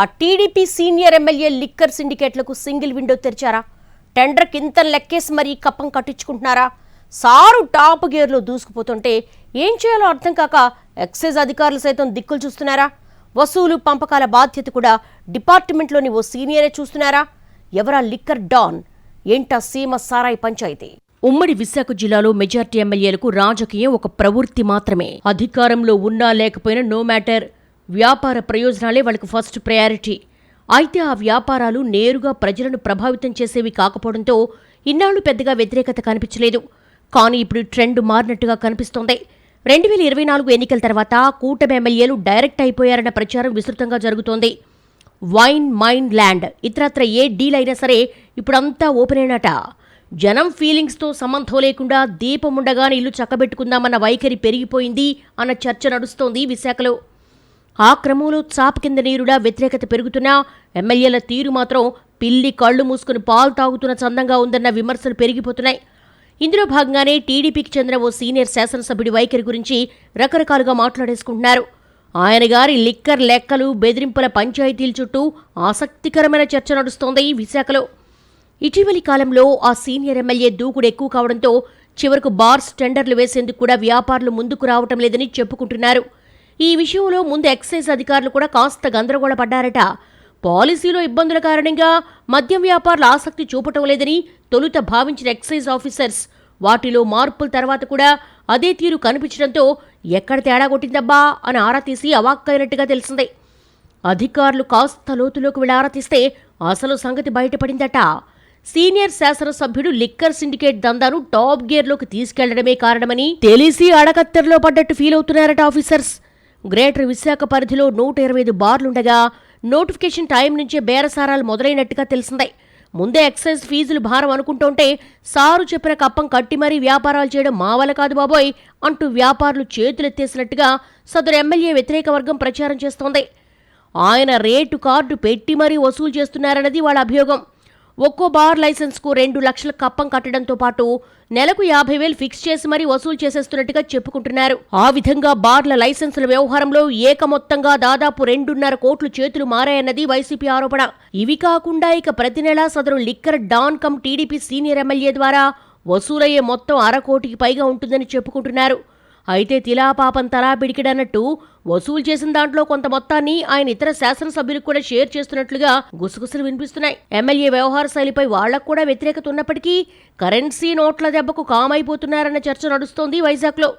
ఆ TDP senior MLA liquor సిండికేట్లకు single window తెరిచారా? టెండర్ కింత లెక్కేసి మరీ కప్పం కట్టించుకుంటున్నారా? సారు టాప్ గేర్లో దూసుకుపోతుంటే ఏం చేయాలో అర్థం కాక ఎక్సైజ్ అధికారులు సైతం దిక్కులు చూస్తున్నారా? వసూలు పంపకాల బాధ్యత కూడా డిపార్ట్మెంట్లోని ఓ సీనియరే చూస్తున్నారా? ఎవరా లిక్కర్ డాన్? ఏంటా సీమ సారాయి పంచాయతీ? ఉమ్మడి విశాఖ జిల్లాలో మెజార్టీ ఎమ్మెల్యేలకు రాజకీయం ఒక ప్రవృత్తి మాత్రమే. అధికారంలో ఉన్నా లేకపోయినా నో మ్యాటర్, వ్యాపార ప్రయోజనాలే వాళ్ళకు ఫస్ట్ ప్రయారిటీ. అయితే ఆ వ్యాపారాలు నేరుగా ప్రజలను ప్రభావితం చేసేవి కాకపోవడంతో ఇన్నాళ్లు పెద్దగా వ్యతిరేకత కనిపించలేదు. కానీ ఇప్పుడు ట్రెండ్ మారినట్టుగా కనిపిస్తోంది. 2024 ఎన్నికల తర్వాత కూటమి ఎమ్మెల్యేలు డైరెక్ట్ అయిపోయారన్న ప్రచారం విస్తృతంగా జరుగుతోంది. వైన్ మైన్ ల్యాండ్ ఇతరత్ర ఏ డీల్ అయినా సరే ఇప్పుడంతా ఓపెన్ అయినట. జనం ఫీలింగ్స్తో సంబంధం లేకుండా దీపముండగానే ఇల్లు చక్కబెట్టుకుందామన్న వైఖరి పెరిగిపోయింది అన్న చర్చ నడుస్తోంది విశాఖలో. ఆ క్రమంలో చాప కింద నీరుడా వ్యతిరేకత పెరుగుతున్నా ఎమ్మెల్యేల తీరు మాత్రం పిల్లి కళ్లు మూసుకుని పాలు తాగుతున్న చందంగా ఉందన్న విమర్శలు పెరిగిపోతున్నాయి. ఇందులో భాగంగానే టీడీపీకి చెందిన ఓ సీనియర్ శాసనసభ్యుడి వైఖరి గురించి రకరకాలుగా మాట్లాడేసుకుంటున్నారు. ఆయన గారి లిక్కర్ లెక్కలు బెదిరింపుల పంచాయతీల చుట్టూ ఆసక్తికరమైన చర్చ నడుస్తోంది విశాఖలో. ఇటీవలి కాలంలో ఆ సీనియర్ ఎమ్మెల్యే దూకుడు ఎక్కువ కావడంతో చివరకు బార్స్ టెండర్లు వేసేందుకు కూడా వ్యాపారులు ముందుకు రావటం లేదని చెప్పుకుంటున్నారు. ఈ విషయంలో ముందు ఎక్సైజ్ అధికారులు కూడా కాస్త గందరగోళపడ్డారట. పాలసీలో ఇబ్బందుల కారణంగా మద్యం వ్యాపారులు ఆసక్తి చూపటం లేదని తొలుత భావించిన ఎక్సైజ్ ఆఫీసర్స్ వాటిలో మార్పుల తర్వాత కూడా అదే తీరు కనిపించడంతో ఎక్కడ తేడా కొట్టిందబ్బా అని ఆరా తీసి అవాక్కైనట్టుగా తెలిసిందే. అధికారులు కాస్త లోతులోకి వెళ్ళి ఆరా తీస్తే అసలు సంగతి బయటపడిందట. సీనియర్ శాసనసభ్యుడు లిక్కర్ సిండికేట్ దందాను టాప్ గేర్లోకి తీసుకెళ్లడమే కారణమని తెలిసి అడకత్తెరలో పడ్డట్టు ఫీల్ అవుతున్నారట ఆఫీసర్స్. గ్రేటర్ విశాఖ పరిధిలో 125 బార్లుండగా నోటిఫికేషన్ టైం నుంచే బేరసారాలు మొదలైనట్టుగా తెలిసిందే. ముందే ఎక్సైజ్ ఫీజులు భారం అనుకుంటుంటే సారు చెప్పిన కప్పం కట్టి మరీ వ్యాపారాలు చేయడం మా వల్ల కాదు బాబోయ్ అంటూ వ్యాపారులు చేతులెత్తేసినట్టుగా సదరు ఎమ్మెల్యే వ్యతిరేక వర్గం ప్రచారం చేస్తోంది. ఆయన రేటు కార్డు పెట్టి మరీ వసూలు చేస్తున్నారన్నది వాళ్ళ అభియోగం. ఒక్కో బార్ లైసెన్స్కు 2 లక్షల కప్పం కట్టడంతో పాటు నెలకు 50,000 ఫిక్స్ చేసి మరీ వసూలు చేసేస్తున్నట్టుగా చెప్పుకుంటున్నారు. ఆ విధంగా బార్ల లైసెన్సుల వ్యవహారంలో ఏకమొత్తంగా దాదాపు 2.5 కోట్లు చేతులు మారాయన్నది వైసీపీ ఆరోపణ. ఇవి కాకుండా ఇక ప్రతి నెలా సదరు liquor don cum TDP senior MLA ద్వారా వసూలయ్యే మొత్తం 1/2 కోటికి పైగా ఉంటుందని చెప్పుకుంటున్నారు. అయితే తిలాపాపం తలా పిడికిడన్నట్టు వసూలు చేసిన దాంట్లో కొంత మొత్తాన్ని ఆయన ఇతర శాసనసభ్యులకు కూడా షేర్ చేస్తున్నట్లుగా గుసగుసలు వినిపిస్తున్నాయి. ఎమ్మెల్యే వ్యవహార శైలిపై వాళ్లకు కూడా వ్యతిరేకత ఉన్నప్పటికీ కరెన్సీ నోట్ల దెబ్బకు కామైపోతున్నారన్న చర్చ నడుస్తోంది వైజాగ్లో.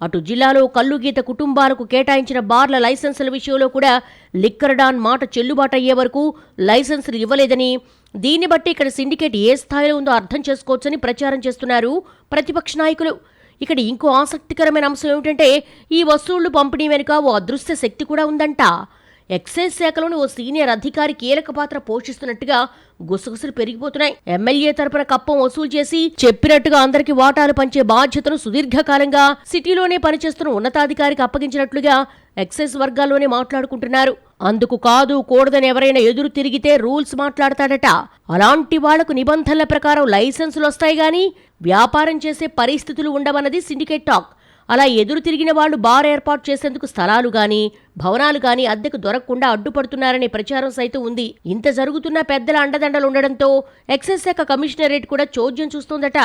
అటు జిల్లాలో కల్లుగీత కుటుంబాలకు కేటాయించిన బార్ల లైసెన్సుల విషయంలో కూడా లిక్కర్ డాన్ మాట చెల్లుబాటయ్యే వరకు లైసెన్సులు ఇవ్వలేదని, దీన్ని బట్టి ఇక్కడ సిండికేట్ ఏ స్థాయిలో ఉందో అర్థం చేసుకోవచ్చని ప్రచారం చేస్తున్నారు ప్రతిపక్ష నాయకులు. ఇక్కడ ఇంకో ఆసక్తికరమైన అంశం ఏమిటంటే ఈ వసూళ్లు పంపిణీ వెనుక ఓ అదృశ్య శక్తి కూడా ఉందంట. ఎక్సైజ్ శాఖలోని ఓ సీనియర్ అధికారి కీలక పాత్ర పోషిస్తున్నట్టుగా గుసగుసలు పెరిగిపోతున్నాయి. ఎమ్మెల్యే తరపున కప్పం వసూలు చేసి చెప్పినట్టుగా అందరికీ వాటాలు పంచే బాధ్యతను సుదీర్ఘకాలంగా సిటీలోనే పనిచేస్తున్న ఉన్నతాధికారికి అప్పగించినట్లుగా ఎక్సైజ్ వర్గాల్లోనే మాట్లాడుకుంటున్నారు. అందుకు కాదు కూడదని ఎవరైనా ఎదురు తిరిగితే రూల్స్ మాట్లాడతాడట. అలాంటి వాళ్లకు నిబంధనల ప్రకారం లైసెన్సులు వస్తాయి గాని వ్యాపారం చేసే పరిస్థితులు ఉండవన్నది సిండికేట్ టాక్. అలా ఎదురు తిరిగిన వాళ్లు బార్ ఏర్పాటు చేసేందుకు స్థలాలు గాని భవనాలు గాని అద్దెకు దొరకకుండా అడ్డుపడుతున్నారనే ప్రచారం సైతం ఉంది. ఇంత జరుగుతున్న పెద్దల అండదండలుండడంతో ఎక్సైజ్ శాఖ కమిషనరేట్ కూడా చోద్యం చూస్తోందట.